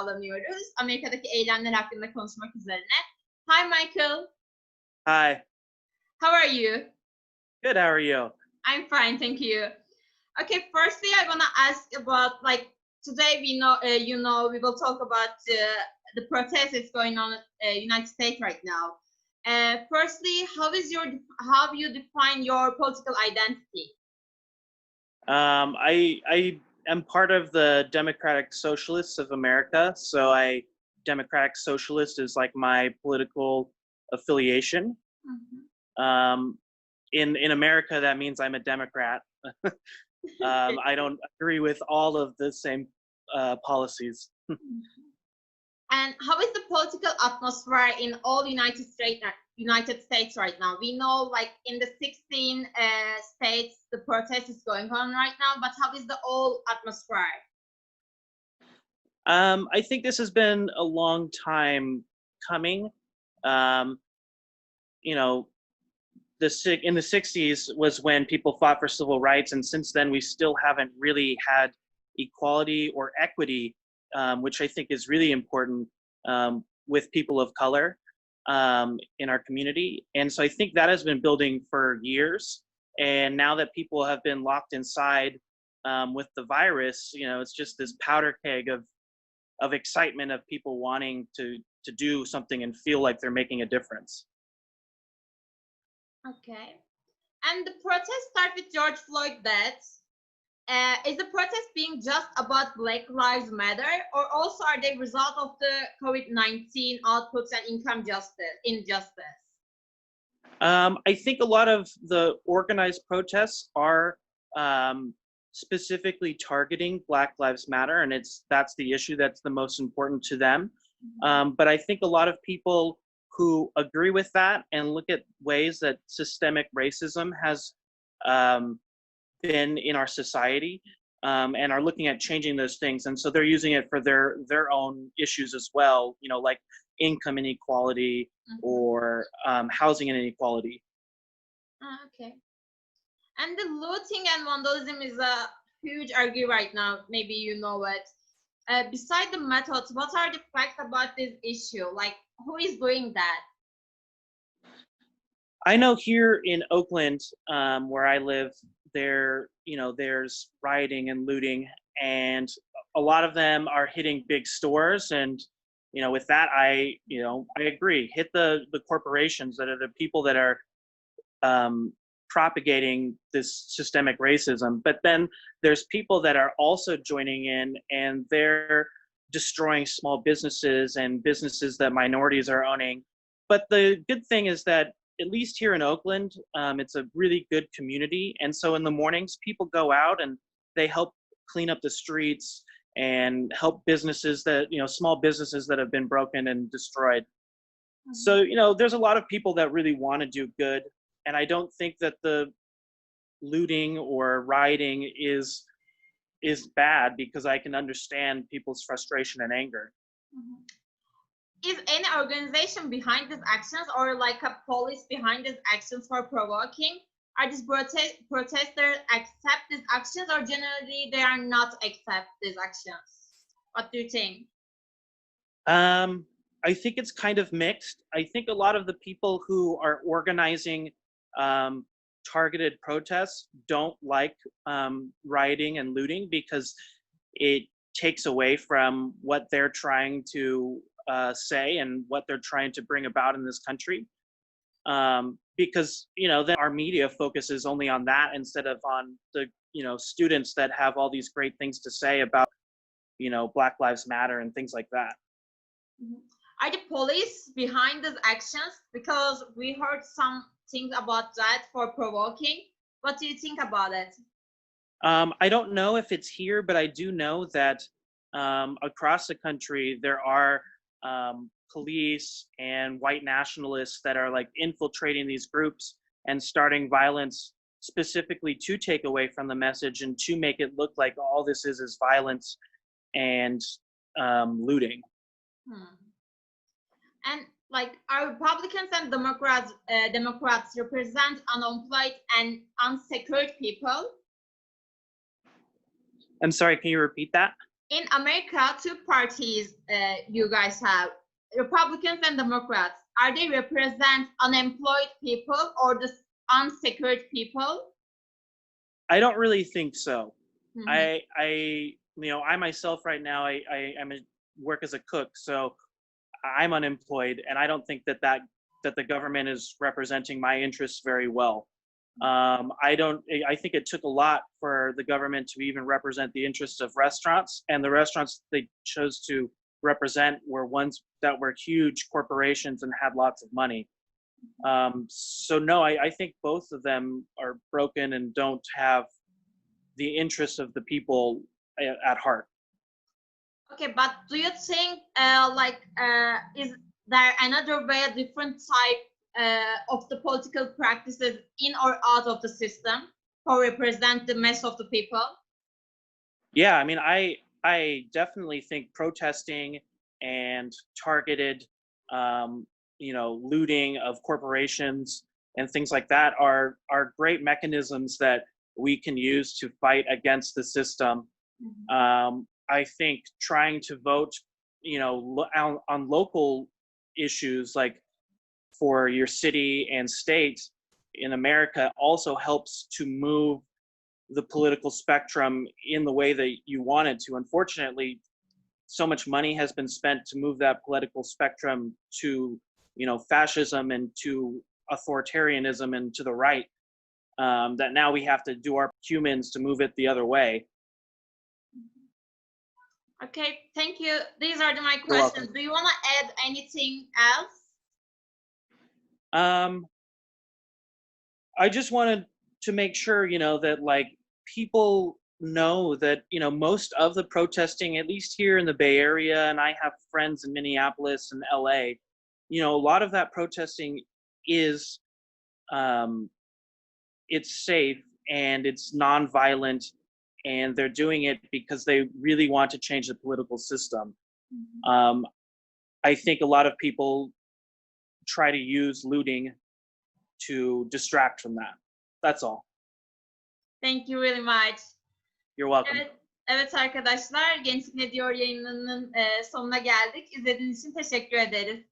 bağlanıyoruz. Amerika'daki eylemler hakkında konuşmak üzerine. Hi Michael. Hi. How are you? Good. How are you? I'm fine, thank you. Okay, firstly, I want to ask about today we will talk about the protest that's going on in United States right now. Firstly, how you define your political identity? I am part of the Democratic Socialists of America. So Democratic Socialist is like my political affiliation. Mm-hmm. In America, that means I'm a Democrat. I don't agree with all of the same policies. And how is the political atmosphere in all United States right now? We know, in the 16 states, the protest is going on right now. But how is the whole atmosphere? I think this has been a long time coming. In the 60s was when people fought for civil rights, and since then we still haven't really had equality or equity, which I think is really important with people of color in our community. And so I think that has been building for years. And now that people have been locked inside with the virus, it's just this powder keg of excitement of people wanting to do something and feel like they're making a difference. Okay. And the protest started with George Floyd death. Is the protest being just about Black Lives Matter, or also are they result of the COVID-19 outputs and income injustice? I think a lot of the organized protests are specifically targeting Black Lives Matter, and that's the issue that's the most important to them. Mm-hmm. But I think a lot of people who agree with that and look at ways that systemic racism has been in our society and are looking at changing those things. And so they're using it for their own issues as well, like income inequality, mm-hmm. or housing inequality. Okay. And the looting and vandalism is a huge argue right now. Maybe you know it. Beside the methods, what are the facts about this issue? Who is doing that? I know here in Oakland, where I live, there's rioting and looting, and a lot of them are hitting big stores. And with that, I agree. Hit the corporations that are the people that are propagating this systemic racism. But then there's people that are also joining in, and they're destroying small businesses and businesses that minorities are owning. But the good thing is that at least here in Oakland, it's a really good community. And so in the mornings, people go out and they help clean up the streets and help businesses small businesses that have been broken and destroyed. Mm-hmm. So, there's a lot of people that really want to do good. And I don't think that the looting or rioting is bad, because I can understand people's frustration and anger. Mm-hmm. Is any organization behind these actions, or a police behind these actions for provoking? Are these protesters accept these actions, or generally they are not accept these actions? What do you think? I think it's kind of mixed. I think a lot of the people who are organizing targeted protests don't like rioting and looting, because it takes away from what they're trying to say and what they're trying to bring about in this country. Because then our media focuses only on that instead of on the students that have all these great things to say about Black Lives Matter and things like that. Mm-hmm. Are the police behind these actions? Because we heard some things about that for provoking. What do you think about it? I don't know if it's here, but I do know that across the country there are police and white nationalists that are infiltrating these groups and starting violence specifically to take away from the message and to make it look like all this is violence and looting. And our Republicans and Democrats represent unemployed and unsecured people. I'm sorry, can you repeat that? in America, two parties you guys have, Republicans and Democrats. Are they represent unemployed people or the unsecured people? I don't really think so. Mhm. I myself right now, work as a cook, so I'm unemployed, and I don't think that the government is representing my interests very well. I think it took a lot for the government to even represent the interests of restaurants, and the restaurants they chose to represent were ones that were huge corporations and had lots of money. So no, I think both of them are broken and don't have the interests of the people at heart. Okay, but do you think is there another way, a different type of the political practices in or out of the system to represent the mass of the people? Yeah, I mean, I definitely think protesting and targeted, looting of corporations and things like that are great mechanisms that we can use to fight against the system. Mhm. I think trying to vote, on local issues like for your city and state in America also helps to move the political spectrum in the way that you want it to. Unfortunately, so much money has been spent to move that political spectrum to, fascism and to authoritarianism and to the right, that now we have to do our humans to move it the other way. Okay, thank you. These are my You're questions. welcome. Do you want to add anything else? Um, I just wanted to make sure, that like people know that, most of the protesting, at least here in the Bay Area, and I have friends in Minneapolis and LA, a lot of that protesting is, um, it's safe and it's nonviolent, and they're doing it because they really want to change the political system. Mhm. Um, I think a lot of people try to use looting to distract from that. That's all. Thank you really much. You're welcome. Evet, evet arkadaşlar, Gençlik Ne Diyor yayınının sonuna geldik. İzlediğiniz için teşekkür ederiz.